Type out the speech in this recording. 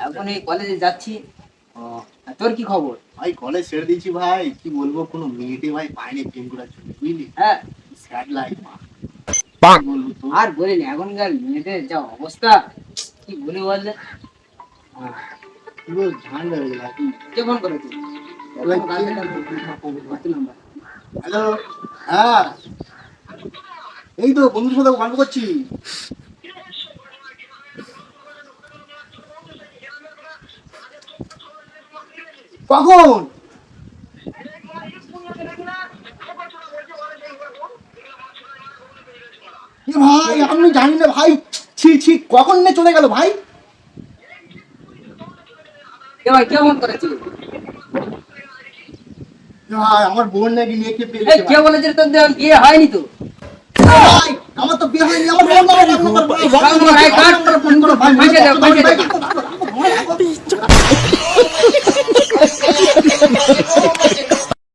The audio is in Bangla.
এখন এই কলেজে যাচ্ছি। ও, আর তোর কি খবর? ভাই কলেজ ছেড়ে দিয়েছি ভাই, কি বলবো, কোনো মেয়েটে ভাই পাইনি প্রেম করার জন্য, বুঝলি? হ্যাঁ, স্যাড লাইফ মা। বলবো তো আর বলিনি, এখনকার মেয়েদের যা অবস্থা, কি বলি বললে। পুরো ঝান্ডা হয়ে গেল। কে ফোন করেছে? হ্যালো, হ্যাঁ এই তো বন্ধুর সাথে গল্প করছি। কখন? এ ভাই আমি জানি না ভাই, ছি ছি, কখন নিয়ে চলে গেল ভাই? কে ভাই, কে ফোন করেছে? ভাই আমার বোন নাকি মেয়েকে এই পেয়েছে কে ভাই। বলেছে তোর বিয়ে হয়নি তো? ভাই আমার তো বিয়ে হয়নি, আমার বোন নাম্বার ফোন করো ভাই, ফোন করো, ভাই, কাট। ফোন করো ভাই, পয়সা দাও, পয়সা দাও।